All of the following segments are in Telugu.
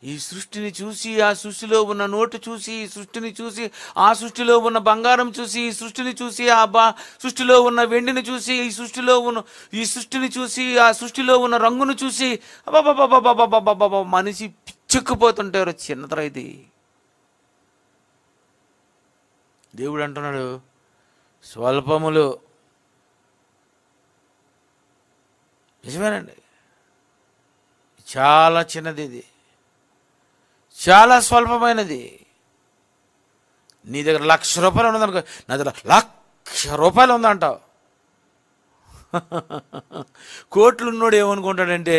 ఈ సృష్టిని చూసి, ఆ సృష్టిలో ఉన్న నోటు చూసి, ఈ సృష్టిని చూసి, ఆ సృష్టిలో ఉన్న బంగారం చూసి, ఈ సృష్టిని చూసి, సృష్టిలో ఉన్న వెండిని చూసి, ఈ సృష్టిని చూసి, ఆ సృష్టిలో ఉన్న రంగును చూసి, అబ్బబ్బబ్బబ్బబ్బబ్బబ్బబ్బ మనిషి పిచ్చెక్కిపోతుంటారు. చిన్నతరా ఇది. దేవుడు అంటున్నాడు, స్వల్పములు. నిజమేనండి, చాలా చిన్నది ఇది, చాలా స్వల్పమైనది. నీ దగ్గర 1,00,000 రూపాయలు ఉన్నదనుకో, నా దగ్గర 1,00,000 రూపాయలు ఉందంటావు. కోట్లు ఉన్నోడు ఏమనుకుంటాడంటే,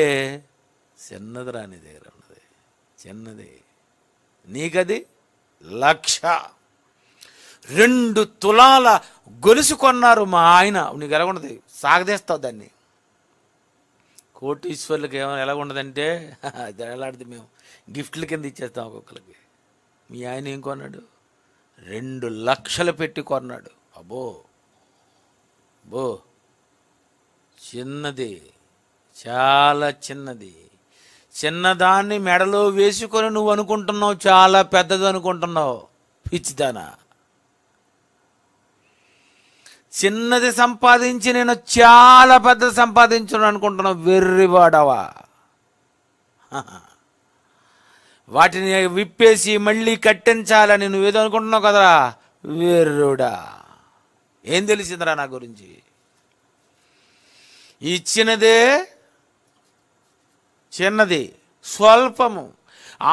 చిన్నదిరా నీ దగ్గర ఉన్నది, చిన్నది. నీకది 1,00,000. 2 తులాల గొలుసు కొన్నారు మా ఆయన. నీకు ఎలా ఉండదు, సాగదీస్తావు దాన్ని. కోటీశ్వర్లకు ఏమైనా ఎలా ఉండదంటే, ఎలాంటిది మేము గిఫ్ట్ల కింద ఇచ్చేస్తాం ఒక్కొక్కరికి. మీ ఆయన ఏం కొన్నాడు? 2 లక్షలు పెట్టి కొన్నాడు. అబ్బో బో, చిన్నది, చాలా చిన్నది. చిన్నదాన్ని మెడలో వేసుకొని నువ్వు అనుకుంటున్నావు చాలా పెద్దది అనుకుంటున్నావు, పిచ్చిదానా. చిన్నది సంపాదించి నేను చాలా పెద్దది సంపాదించను అనుకుంటున్నావు, వెర్రివాడవా. వాటిని విప్పేసి మళ్ళీ కట్టించాలని నువ్వేదో అనుకుంటున్నావు కదరా, వెర్రుడా. ఏం తెలిసిందిరా నా గురించి? ఇచ్చినదే చిన్నది, స్వల్పము.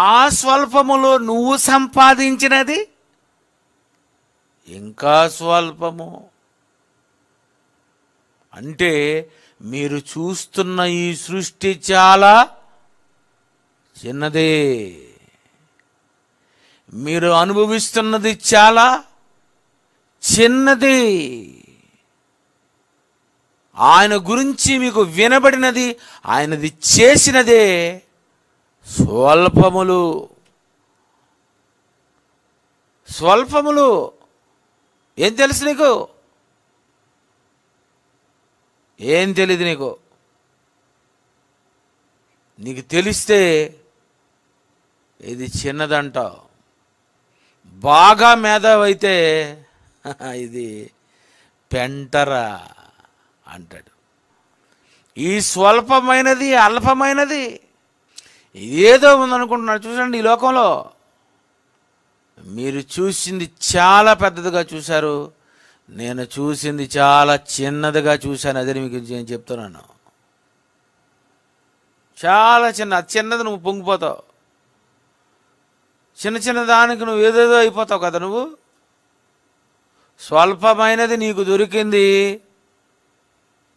ఆ స్వల్పములో నువ్వు సంపాదించినది ఇంకా స్వల్పము. అంటే మీరు చూస్తున్న ఈ సృష్టి చాలా చిన్నదే, మీరు అనుభవిస్తున్నది చాలా చిన్నది. ఆయన గురించి మీకు వినబడినది, ఆయనది చేసినదే స్వల్పములు. స్వల్పములు. ఏం తెలుసు నీకు? ఏం తెలీదు నీకు. నీకు తెలిస్తే ఇది చిన్నదంటావు. బాగా మేధావైతే ఇది పెంటరా అంటాడు. ఈ స్వల్పమైనది, అల్పమైనది ఏదో ఉందనుకుంటున్నాడు. చూడండి, ఈ లోకంలో మీరు చూసింది చాలా పెద్దదిగా చూశారు, నేను చూసింది చాలా చిన్నదిగా చూశాను. అదే మీకు నేను చెప్తున్నాను. చాలా చిన్నది నువ్వు పొంగిపోతావు. చిన్న దానికి నువ్వు ఏదేదో అయిపోతావు కదా. నువ్వు స్వల్పమైనది నీకు దొరికింది,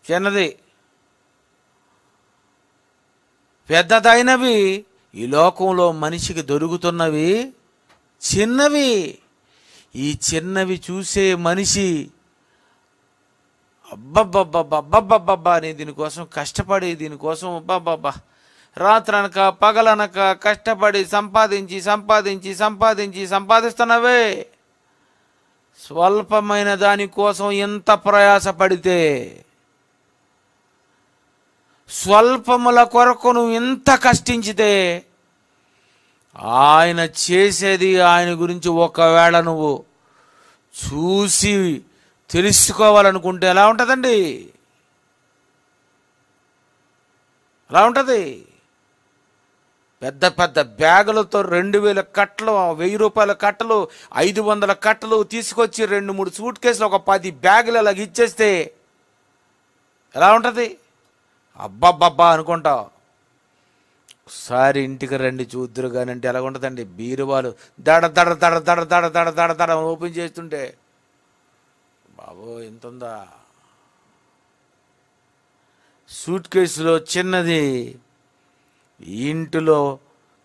చిన్నది. పెద్దదైనవి ఈ లోకంలో మనిషికి దొరుకుతున్నవి చిన్నవి. ఈ చిన్నవి చూసే మనిషి అబ్బబ్బబ్బబ్బబ్బబ్బబ్బా అని దీనికోసం కష్టపడి, దీనికోసం అబ్బబ్బబ్బా రాత్రనక పగలనక కష్టపడి సంపాదిస్తున్నావే. స్వల్పమైన దానికోసం ఎంత ప్రయాసపడితే, స్వల్పముల కొరకు నువ్వు ఎంత కష్టించితే, ఆయన చేసేది, ఆయన గురించి ఒకవేళ నువ్వు చూసి తెలుసుకోవాలనుకుంటే ఎలా ఉంటుందండి? ఎలా ఉంటుంది? పెద్ద పెద్ద బ్యాగులతో 2,000 కట్టలు, 1,000 రూపాయల కట్టలు, 500 కట్టలు తీసుకొచ్చి 2-3 సూట్ కేసులు, ఒక 10 బ్యాగులు అలాగ ఇచ్చేస్తే ఎలా ఉంటుంది? అబ్బబ్బబ్బా అనుకుంటావు. ఒకసారి ఇంటికి రండి చూద్దరు కానీ అంటే ఎలా ఉంటుందండి? బీరువాలు దడ దడ దడ దడ దడ దడ దడ దడ ఓపెన్ చేస్తుంటే బాబో ఎంత ఉందా. సూట్ కేసులో చిన్నది, ఇంటిలో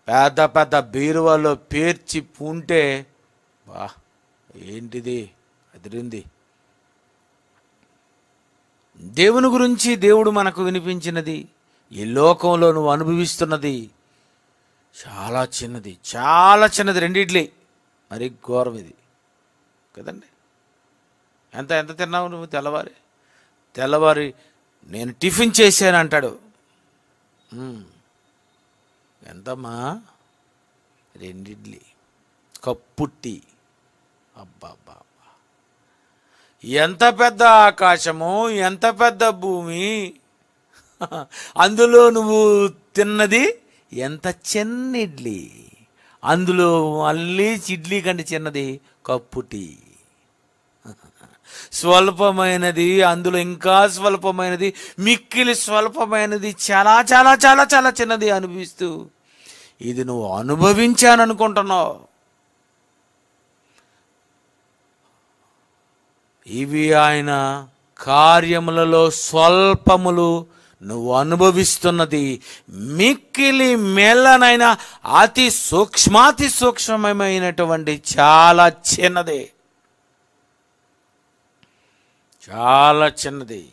పెద్ద పెద్ద బీరువాలో పేర్చి ఉంటే బా ఏంటిది అదిరింది. దేవుని గురించి దేవుడు మనకు వినిపించినది, ఈ లోకంలో నువ్వు అనుభవిస్తున్నది చాలా చిన్నది, చాలా చిన్నది. రెండిట్లే మరి ఘోరం ఇది కదండి. ఎంత ఎంత తిన్నావు నువ్వు? తెల్లవారి నేను టిఫిన్ చేశాను అంటాడు. ఎంతమ్మా? రెండిడ్లీ, కప్పుట్టి. అబ్బా, ఎంత పెద్ద ఆకాశము, ఎంత పెద్ద భూమి, అందులో నువ్వు తిన్నది ఎంత చిన్న ఇడ్లీ. అందులో మళ్ళీ ఇడ్లీ కంటే చిన్నది కప్పుటి. స్వల్పమైనది, అందులో ఇంకా స్వల్పమైనది, మిక్కిలి స్వల్పమైనది, చాలా చాలా చాలా చాలా చిన్నది అనిపిస్తూ ఇది నువ్వు అనుభవించాననుకుంటున్నావు. ఇవి ఆయన కార్యములలో స్వల్పములు, నువ్వు అనుభవిస్తున్నది మిక్కిలి మెల్లనైన అతి సూక్ష్మాతి సూక్ష్మమైనటువంటి చాలా చిన్నది, చాలా చిన్నది.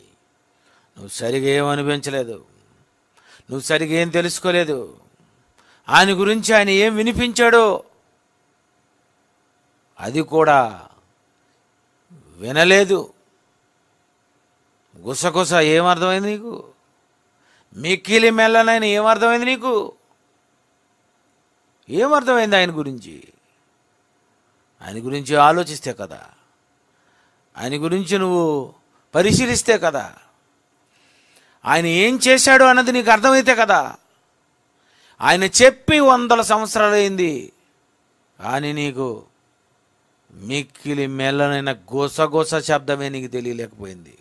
నువ్వు సరిగా ఏం అనిపించలేదు, నువ్వు సరిగా ఏం తెలుసుకోలేదు. ఆయన గురించి ఆయన ఏం వినిపించాడో అది కూడా వినలేదు. గుసగుస ఏమర్థమైంది నీకు? మిక్కిలి మెల్లనైన ఏమర్థమైంది నీకు? ఏమర్థమైంది ఆయన గురించి? ఆయన గురించి ఆలోచిస్తే కదా, ఆయన గురించి నువ్వు పరిశీలిస్తే కదా, ఆయన ఏం చేశాడు అన్నది నీకు అర్థమైతే కదా. ఆయన చెప్పి 100 సంవత్సరాలైంది, కానీ నీకు మిక్కిలి మెల్లనైన గోసగోస శబ్దమే నీకు తెలియలేకపోయింది.